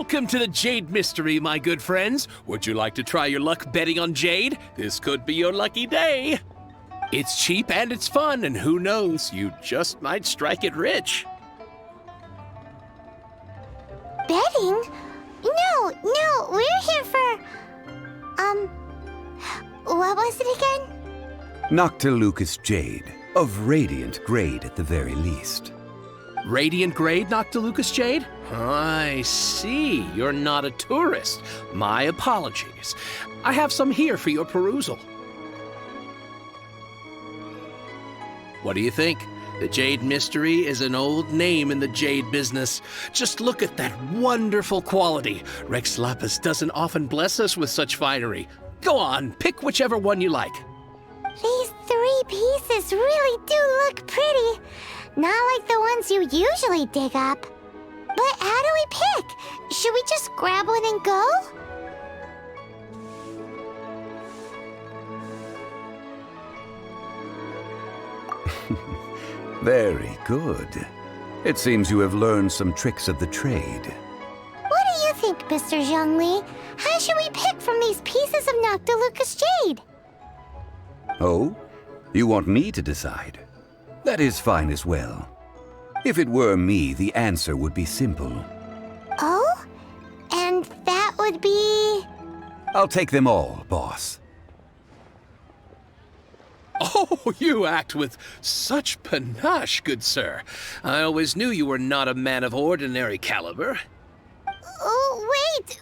Welcome to the Jade Mystery, my good friends. Would you like to try your luck betting on Jade? This could be your lucky day. It's cheap and it's fun, and who knows, you just might strike it rich. Betting? No, we're here for... what was it again? Noctilucous Jade, of radiant grade at the very least. Radiant grade, Noctilucous Jade? I see. You're not a tourist. My apologies. I have some here for your perusal. What do you think? The Jade Mystery is an old name in the jade business. Just look at that wonderful quality. Rex Lapis doesn't often bless us with such finery. Go on, pick whichever one you like. These 3 pieces really do look pretty. Not like the ones you usually dig up. But how do we pick? Should we just grab one and go? Very good. It seems you have learned some tricks of the trade. What do you think, Mr. Zhongli? How should we pick from these pieces of Noctilucous Jade? Oh? You want me to decide? That is fine as well. If it were me, the answer would be simple. Oh? And that would be... I'll take them all, boss. Oh, you act with such panache, good sir. I always knew you were not a man of ordinary caliber. Oh, wait,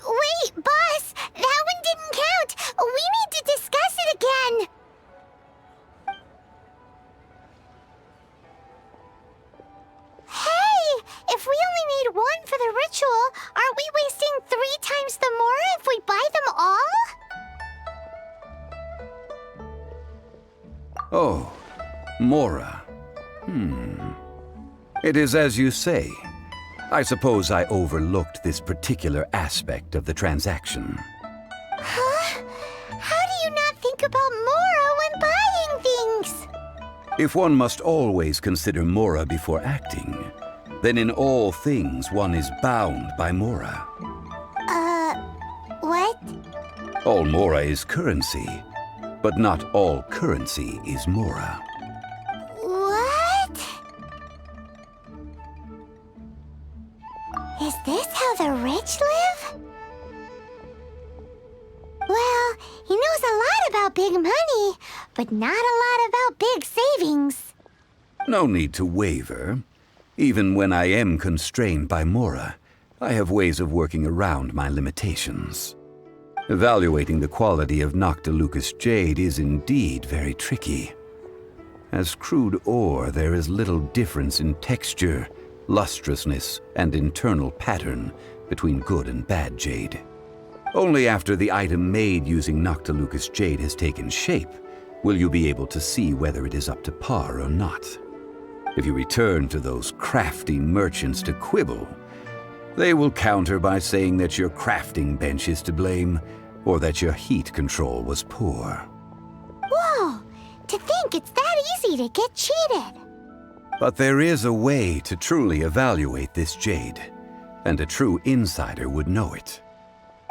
boss! That one didn't count! We need to discuss it again! Hey! If we only need one for the ritual, aren't we wasting 3 times the more if we buy them all? Oh, Mora. It is as you say. I suppose I overlooked this particular aspect of the transaction. Huh? How do you not think about Mora when buying things? If one must always consider Mora before acting, then in all things one is bound by Mora. What? All Mora is currency, but not all currency is Mora. What? Is this how the rich live? Well, he knows a lot about big money, but not a lot about big savings. No need to waver. Even when I am constrained by Mora, I have ways of working around my limitations. Evaluating the quality of Noctilucous Jade is indeed very tricky. As crude ore, there is little difference in texture, lustrousness, and internal pattern between good and bad jade. Only after the item made using Noctilucous Jade has taken shape will you be able to see whether it is up to par or not. If you return to those crafty merchants to quibble, they will counter by saying that your crafting bench is to blame, or that your heat control was poor. Whoa! To think it's that easy to get cheated. But there is a way to truly evaluate this jade, and a true insider would know it.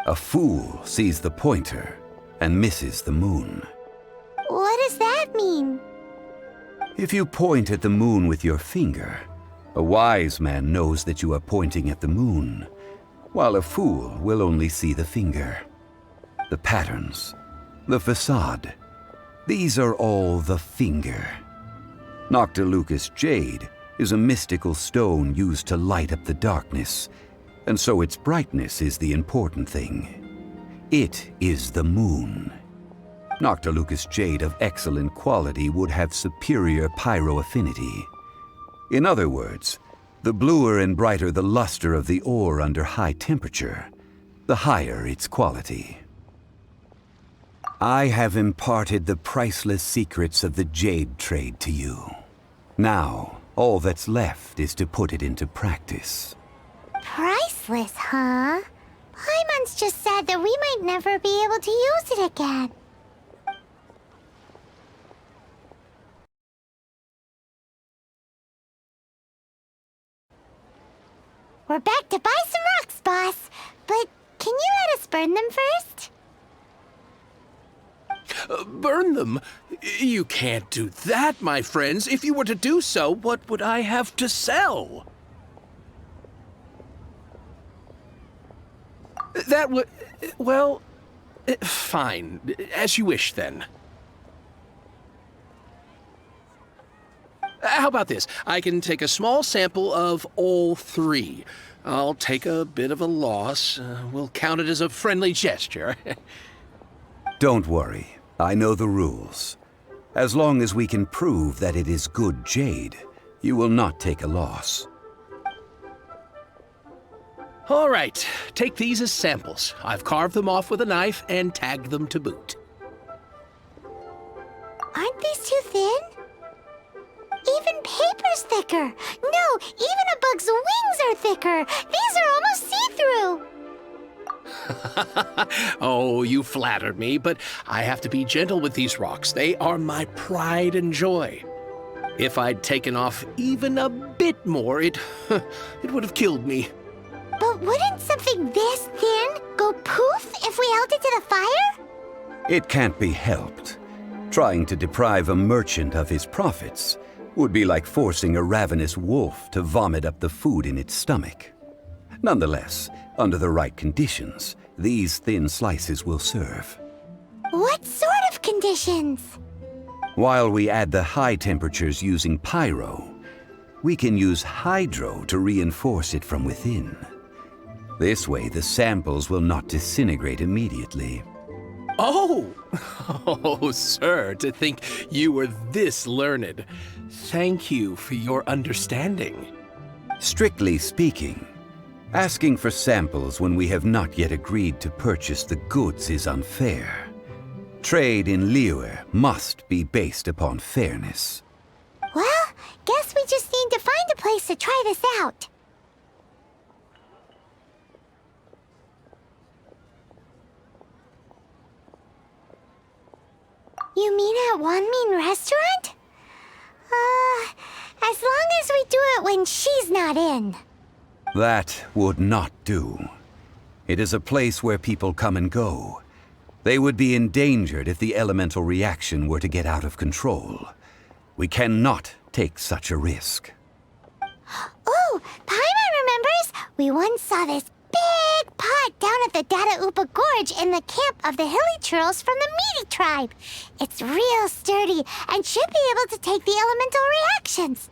A fool sees the pointer and misses the moon. What does that mean? If you point at the moon with your finger, a wise man knows that you are pointing at the moon, while a fool will only see the finger. The patterns, the facade, these are all the finger. Noctilucous Jade is a mystical stone used to light up the darkness, and so its brightness is the important thing. It is the moon. Noctilucous Jade of excellent quality would have superior pyroaffinity. In other words, the bluer and brighter the luster of the ore under high temperature, the higher its quality. I have imparted the priceless secrets of the jade trade to you. Now, all that's left is to put it into practice. Priceless, huh? Paimon's just said that we might never be able to use it again. We're back to buy some rocks, boss. burn them first? Burn them? You can't do that, my friends. If you were to do so, what would I have to sell? That would... well... fine. As you wish, then. How about this? I can take a small sample of all three. I'll take a bit of a loss. We'll count it as a friendly gesture. Don't worry. I know the rules. As long as we can prove that it is good jade, you will not take a loss. All right, take these as samples. I've carved them off with a knife and tagged them to boot. Aren't these too thin? Even paper's thicker. No, even a bug's wings are thicker. These are almost see-through. Oh, you flatter me, but I have to be gentle with these rocks. They are my pride and joy. If I'd taken off even a bit more, it would have killed me. But wouldn't something this thin go poof if we held it to the fire? It can't be helped. Trying to deprive a merchant of his profits would be like forcing a ravenous wolf to vomit up the food in its stomach. Nonetheless, under the right conditions, these thin slices will serve. What sort of conditions? While we add the high temperatures using pyro, we can use hydro to reinforce it from within. This way, the samples will not disintegrate immediately. Oh! Oh, sir, to think you were this learned. Thank you for your understanding. Strictly speaking, asking for samples when we have not yet agreed to purchase the goods is unfair. Trade in Liyue must be based upon fairness. Well, guess we just need to find a place to try this out. You mean at Wanmin Restaurant? As long as we do it when she's not in. That would not do. It is a place where people come and go. They would be endangered if the elemental reaction were to get out of control. We cannot take such a risk. Oh, Paimon remembers we once saw this big pot down at the Dada Upa Gorge in the camp of the hilly churls from the Meaty tribe. It's real sturdy and should be able to take the elemental reactions.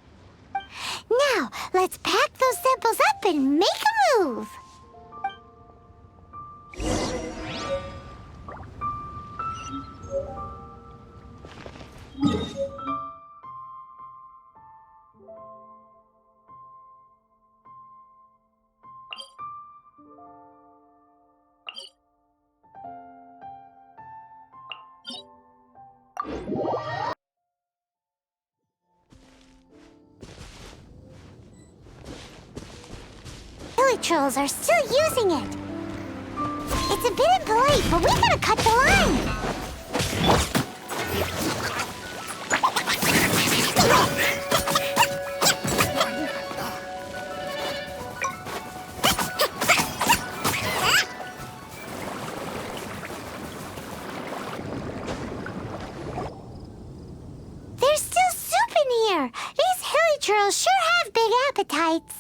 Now, let's pack those samples up and make a move. Hilly trolls are still using it. It's a bit impolite, but we gotta cut the line. There's still soup in here. These hilly trolls sure have big appetites.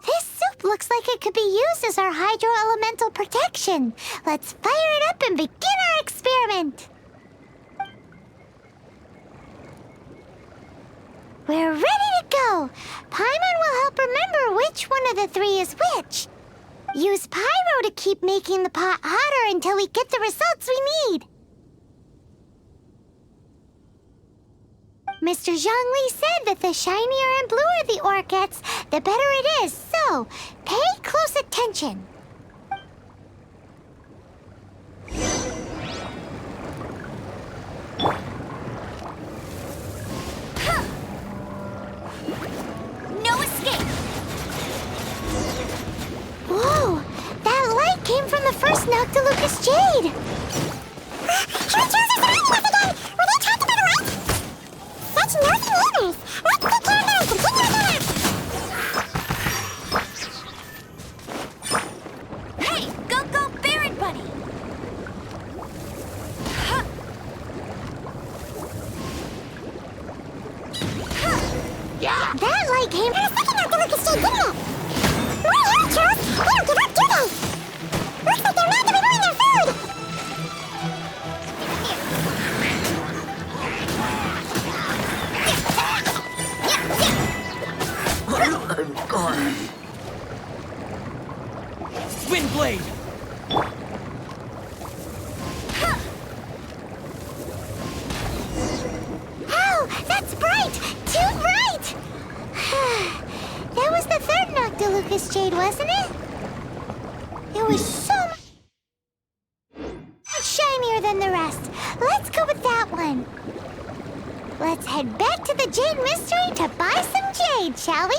This soup looks like it could be used as our hydro-elemental protection. Let's fire it up and begin our experiment. We're ready to go. Paimon will help remember which one of the three is which. Use pyro to keep making the pot hotter until we get the results we need. Mr. Zhongli said that the shinier and bluer the ore gets, the better it is, so pay close attention. No escape! Whoa! That light came from the first Noctilucous Jade! She chose us to again! Will they try to get away? Such nosy neighbors! Let's take care of them and continue again! Hey! Go, go, came from a second Noctilucous Jade, didn't it? More heli churros? They don't give up, do they? Looks like they're not delivering their food! Wind blade! Oh, that's bright! Too bright! That was the third Noctilucous Jade, wasn't it? It was so much shinier than the rest. Let's go with that one. Let's head back to the Jade Mystery to buy some jade, shall we?